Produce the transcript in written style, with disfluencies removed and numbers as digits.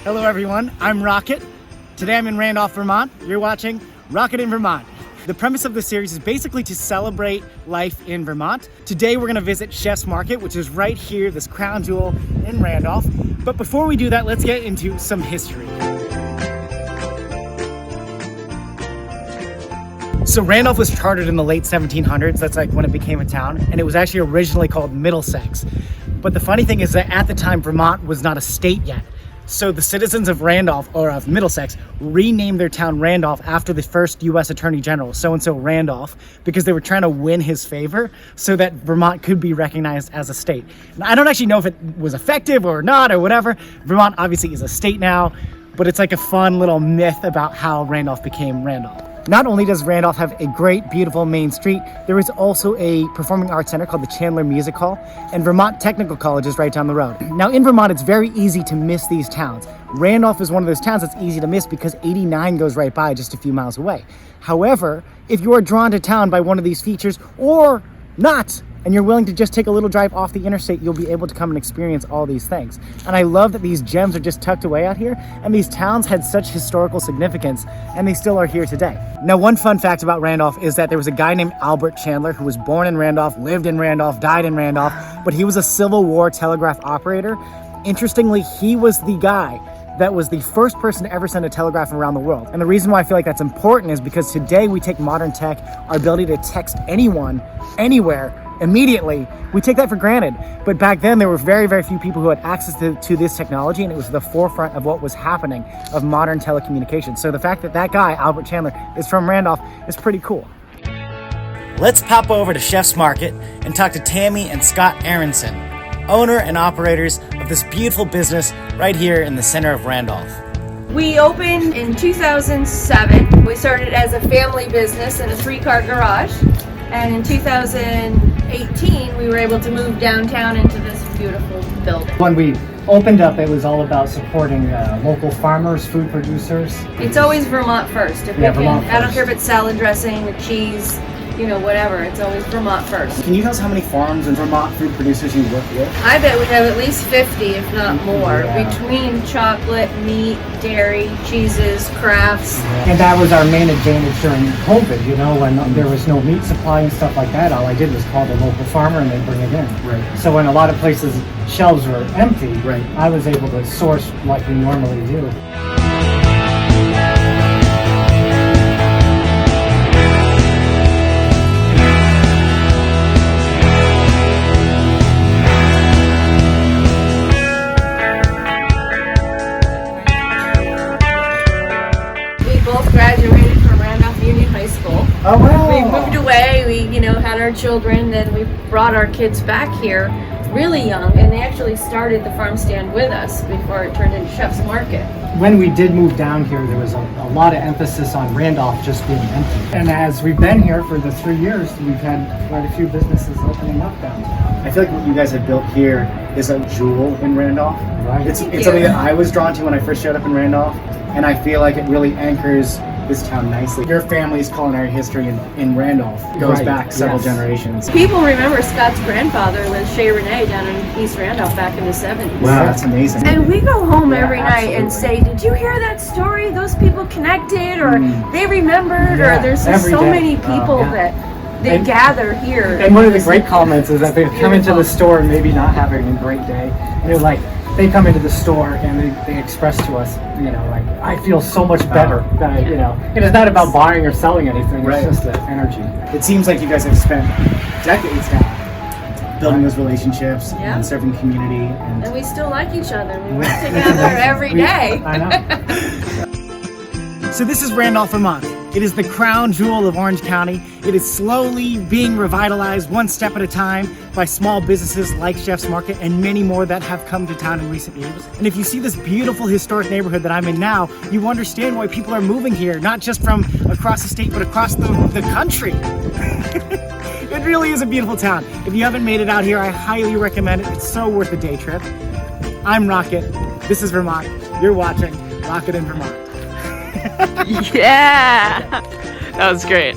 Hello everyone, I'm Rocket. Today I'm in Randolph, Vermont. You're watching Rocket in Vermont. The premise of this series is basically to celebrate life in Vermont. Today we're gonna visit Chef's Market, which is right here, this crown jewel in Randolph. But before we do that, let's get into some history. So Randolph was chartered in the late 1700s. That's like when it became a town. And it was actually originally called Middlesex. But the funny thing is that at the time, Vermont was not a state yet. So the citizens of Randolph, or of Middlesex, renamed their town Randolph after the first US Attorney General, so-and-so Randolph, because they were trying to win his favor so that Vermont could be recognized as a state. And I don't actually know if it was effective or not or whatever. Vermont obviously is a state now, but it's like a fun little myth about how Randolph became Randolph. Not only does Randolph have a great, beautiful main street, there is also a performing arts center called the Chandler Music Hall, and Vermont Technical College is right down the road. Now in Vermont, it's very easy to miss these towns. Randolph is one of those towns that's easy to miss because 89 goes right by just a few miles away. However, if you are drawn to town by one of these features or not, and you're willing to just take a little drive off the interstate, you'll be able to come and experience all these things. And I love that these gems are just tucked away out here, and these towns had such historical significance, and they still are here today. Now, one fun fact about Randolph is that there was a guy named Albert Chandler who was born in Randolph, lived in Randolph, died in Randolph, but he was a Civil War telegraph operator. Interestingly, he was the guy that was the first person to ever send a telegraph around the world. And the reason why I feel like that's important is because today we take modern tech, our ability to text anyone, anywhere, immediately, we take that for granted. But back then there were very, very few people who had access to this technology, and it was the forefront of what was happening of modern telecommunications. So the fact that that guy, Albert Chandler, is from Randolph is pretty cool. Let's pop over to Chef's Market and talk to Tammy and Scott Aronson, owner and operators of this beautiful business right here in the center of Randolph. We opened in 2007. We started as a family business in a 3-car garage. And in 2018, we were able to move downtown into this beautiful building. When we opened up, it was all about supporting local farmers, food producers. It's always Vermont first. If we can, Vermont first. I don't care if it's salad dressing, the cheese, whatever. It's always Vermont first. Can you tell us how many farms and Vermont food producers you work with? I bet we have at least 50, if not more, Yeah. between chocolate, meat, dairy, cheeses, crafts. And that was our main advantage during COVID, when there was no meat supply and stuff like that. All I did was call the local farmer and they bring it in. Right. So when a lot of places shelves were empty, right, I was able to source like we normally do. Graduated from Randolph Union High School. Oh wow! We moved away. We, had our children. Then we brought our kids back here, really young, and they actually started the farm stand with us before it turned into Chef's Market. When we did move down here, there was a lot of emphasis on Randolph just being empty. And as we've been here for the 3 years, we've had quite a few businesses opening up downtown. I feel like what you guys have built here is a jewel in Randolph. Right. It's something that I was drawn to when I first showed up in Randolph, and I feel like it really anchors this town nicely. Your family's culinary history in Randolph goes back several generations. People remember Scott's grandfather was Chez Renee down in East Randolph back in the 70s. Wow, that's amazing. And we go home every night and say, did you hear that story? Those people connected, or they rememred, or there's just so many people that they gather here. And one of the great comments is that they come into the store and maybe not having a great day, and they're like, they come into the store and they express to us, like, I feel so much better than it is not about buying or selling anything, it's just the energy. It seems like you guys have spent decades now building those relationships and serving community. And we still like each other. We work together every day. I know. So this is Randolph, Vermont. It is the crown jewel of Orange County. It is slowly being revitalized one step at a time by small businesses like Chef's Market and many more that have come to town in recent years. And if you see this beautiful historic neighborhood that I'm in now, you understand why people are moving here, not just from across the state, but across the country. It really is a beautiful town. If you haven't made it out here, I highly recommend it. It's so worth a day trip. I'm Rocket. This is Vermont. You're watching Rocket in Vermont. Yeah! That was great.